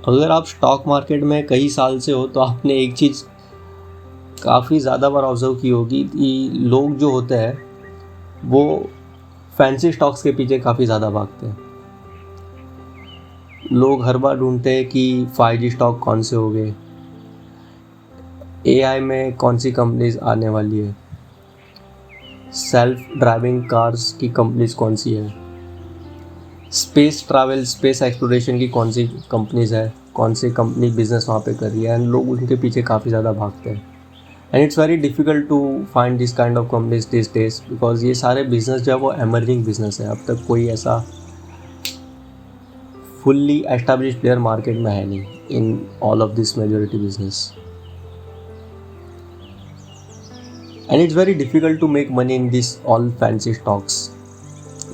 अगर आप stock market में कई साल से हो तो आपने एक चीज़ काफ़ी ज़्यादा बार ऑब्जर्व की होगी कि लोग जो होते हैं वो फैंसी स्टॉक्स के पीछे काफ़ी ज़्यादा भागते हैं। लोग हर बार ढूंढते हैं कि 5G स्टॉक कौन से हो गए, AI में कौन सी कंपनीज आने वाली है, सेल्फ ड्राइविंग कार्स की कंपनीज कौन सी है, स्पेस ट्रैवल स्पेस एक्सप्लोरेशन की कौन सी कंपनीज है, कौन सी कंपनी बिजनेस वहाँ पे कर रही है, एंड लोग उनके पीछे काफ़ी ज़्यादा भागते हैं। And it's very difficult to find this kind of companies this days, because ये सारे बिजनेस जो है वो एमर्जिंग बिजनेस है। अब तक कोई ऐसा फुल्ली एस्टेब्लिश प्लेयर मार्केट में है नहीं in all of this majority business, and it's very difficult to make money in this all fancy stocks,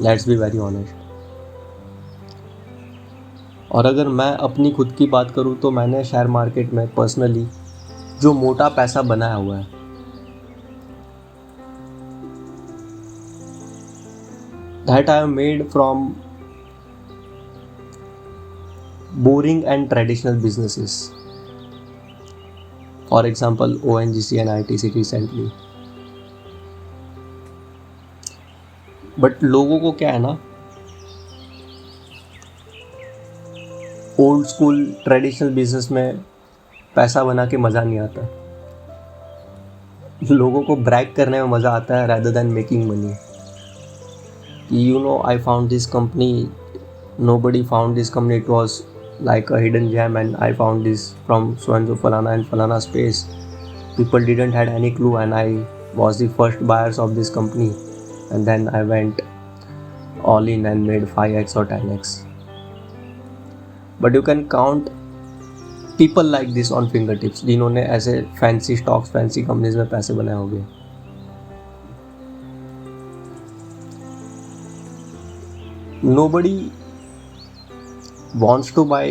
let's be very honest. और अगर मैं अपनी खुद की बात करूँ तो मैंने शेयर मार्केट में पर्सनली जो मोटा पैसा बनाया हुआ है, that I have made from boring and traditional businesses, for example ONGC and ITC recently. But लोगों को क्या है ना, ओल्ड स्कूल ट्रेडिशनल बिजनेस में पैसा बना के मज़ा नहीं आता। लोगों को ब्रैग करने में मज़ा आता है rather than making money। You know, I found this company, nobody found this company, it was like a hidden gem, and I found this from so and so falana and falana space. People didn't had any clue, and I was the first buyers of this company, and then I went all in and made 5x or 10x. But you can count people like this on fingertips जिन्होंने ऐसे fancy stocks fancy companies में पैसे बनाए होंगे। Nobody wants to buy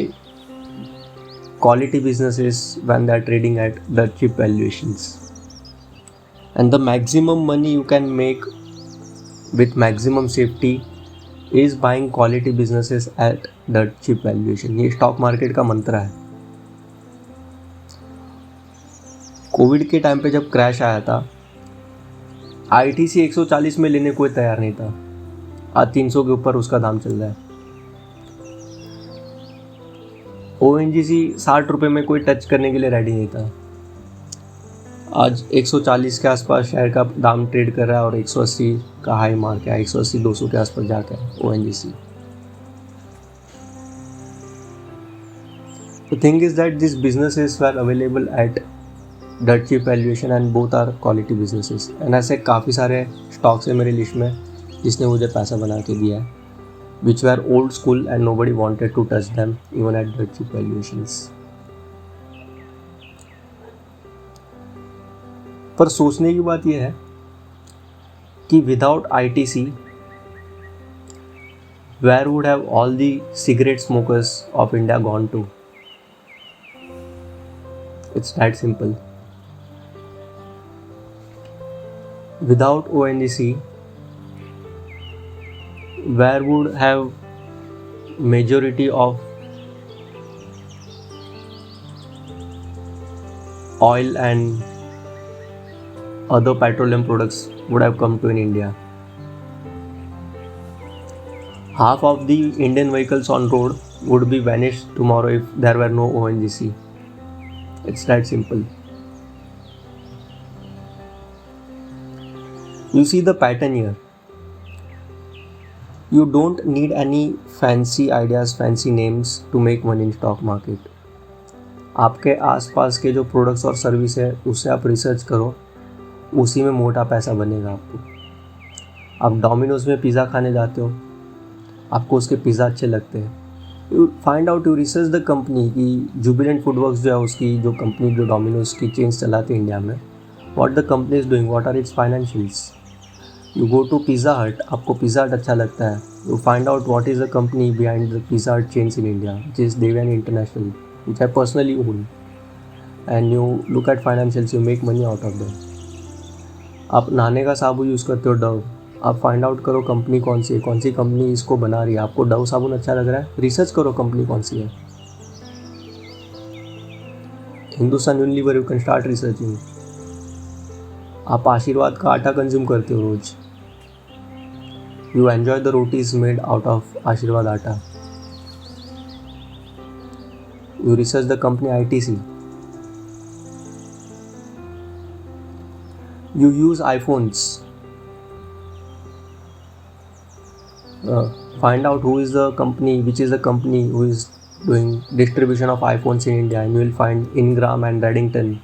quality businesses when they are trading at the cheap valuations, and the maximum money you can make with maximum safety is buying quality businesses at the cheap valuation। ये stock market का मंत्र है। Covid के time पे जब crash आया था, ITC 140 में लेने कोई तैयार नहीं था, आज 300 के ऊपर उसका दाम चल रहा है। ONGC 60 रुपये में कोई टच करने के लिए रेडी नहीं था, आज 140 के आसपास शेयर का दाम ट्रेड कर रहा है और 180 का हाई मार के 180-200 के आसपास जाकर ONGC। The thing is that these businesses were available at dirt cheap valuation and both are quality businesses, and ऐसे काफ़ी सारे स्टॉक्स है मेरी लिस्ट में जिसने मुझे पैसा बना के दिया है, which were old school and nobody wanted to touch them even at dirt cheap valuations। पर सोचने की बात यह है कि without ITC where would have all the cigarette smokers of India gone to? It's that simple। Without ONGC, where would have majority of oil and other petroleum products would have come to in India? Half of the Indian vehicles on road would be vanished tomorrow if there were no ONGC। It's that simple। You see the pattern here। You don't need any fancy ideas, fancy names to make money in stock market। आपके आसपास के जो products और service है उससे आप research करो, उसी में मोटा पैसा बनेगा आपको। आप डोमिनोज में पिज़्ज़ा खाने जाते हो, आपको उसके पिज़्ज़ा अच्छे लगते हैं, you find out, you research the company की जुबिलेंट फूडवर्क्स जो है उसकी जो कंपनी जो डोमिनोज की चेन्स चलाती है इंडिया में, what the company is doing, what are its financials. You go to Pizza Hut, आपको पिज़्ज़ा हट अच्छा लगता है, you find out what is the company behind the Pizza Hut chains in India, which is Devyani International, which I personally own, and you look at financials, you make money out of them. आप नहाने का साबुन use करते हो Dove, आप find out करो company कौन सी है, कौन सी कंपनी इसको बना रही है, आपको डव साबुन अच्छा लग रहा है, रिसर्च करो कंपनी कौन सी है, Hindustan Unilever you can start researching. आप आशीर्वाद का आटा कंज्यूम करते हो रोज. You enjoy the rotis made out of Aashirvaad atta. You research the company ITC. You use iPhones. Find out which is the company who is doing distribution of iPhones in India, and you will find Ingram and Reddington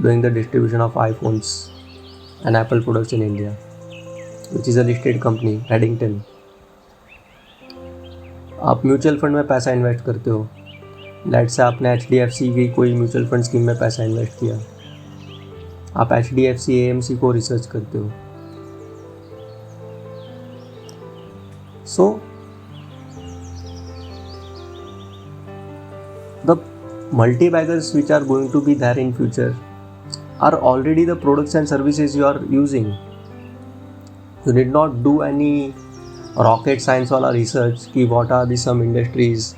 doing the distribution of iPhones and Apple products in India, which is a listed company, Reddington. आप mutual fund में पैसा invest करते हो. Let's say आपने HDFC की कोई mutual fund scheme में पैसा इन्वेस्ट किया. आप HDFC AMC को रिसर्च करते हो. So the multi-baggers which are going to be there in future are already the products and services you are using. You need not do any rocket science वाला research कि what are the some industries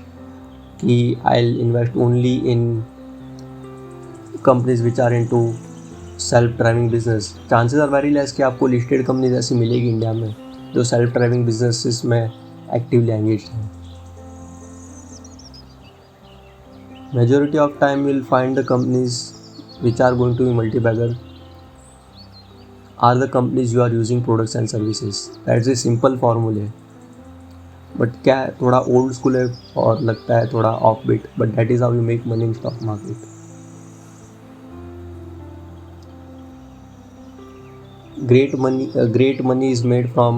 कि I'll invest only in companies which are into self driving business. Chances are very less कि आपको listed company जैसी मिलेगी India में जो self driving businesses में एक्टिवली एंगेज हैं. Majority of time will find the companies which are going to be multi bagger are the companies you are using products and services. That's a simple formula. बट क्या है, थोड़ा old school है और लगता है थोड़ा of bit, but that is how you make money in stock market. Great money is made from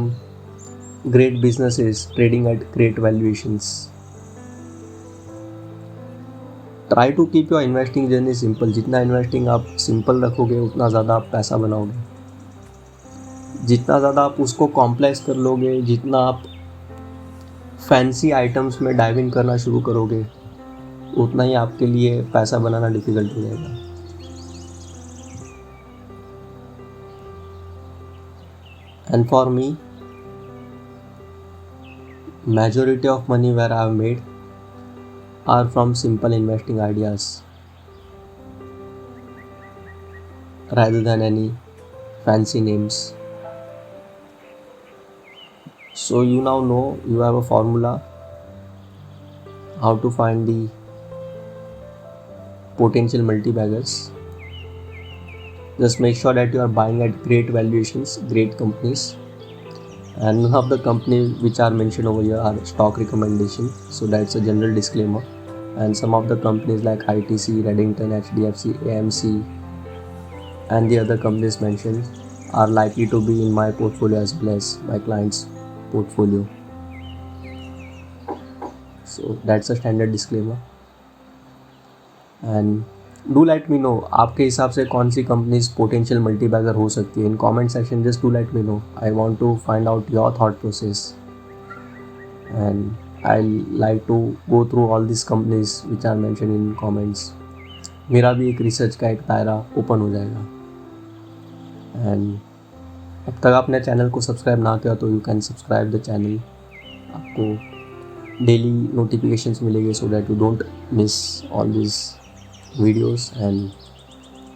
great businesses trading at great valuations. Try to keep your investing journey simple. जितना investing आप simple रखोगे उतना ज़्यादा आप पैसा बनाओगे. जितना ज़्यादा आप उसको कॉम्प्लेक्स कर लोगे, जितना आप फैंसी आइटम्स में डाइव इन करना शुरू करोगे, उतना ही आपके लिए पैसा बनाना डिफ़िकल्ट हो जाएगा. And for me, majority of money where I have made are from simple investing ideas rather than any fancy names. So you now know you have a formula how to find the potential multi-baggers. Just make sure that you are buying at great valuations, great companies, and none of the companies which are mentioned over here are stock recommendation, so that's a general disclaimer. And some of the companies like ITC, Reddington, HDFC, AMC and the other companies mentioned are likely to be in my portfolio as well as my clients' portfolio. So that's a standard disclaimer. And do let me know आपके हिसाब से कौन सी companies potential multi bagger हो सकती है. In comment section just do let me know. I want to find out your thought process and I like to go through all this companies which are mention in comments. मेरा भी एक research का एक दायरा open हो जाएगा. And अब तक आपने चैनल को सब्सक्राइब ना किया तो you can subscribe the channel. आपको डेली नोटिफिकेशंस मिलेंगे so that you don't miss all this videos and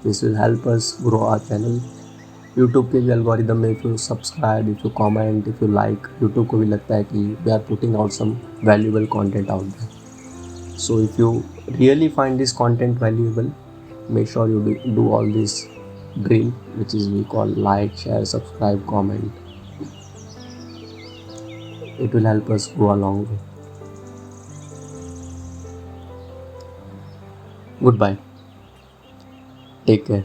this will help us grow our channel. YouTube के भी algorithm में if you subscribe, if you comment, if you like, YouTube को भी लगता है कि we are putting out some valuable content out there. So if you really find this content valuable, make sure you do all this drill which is we call like, share, subscribe, comment. It will help us go a long way. Goodbye. Take care.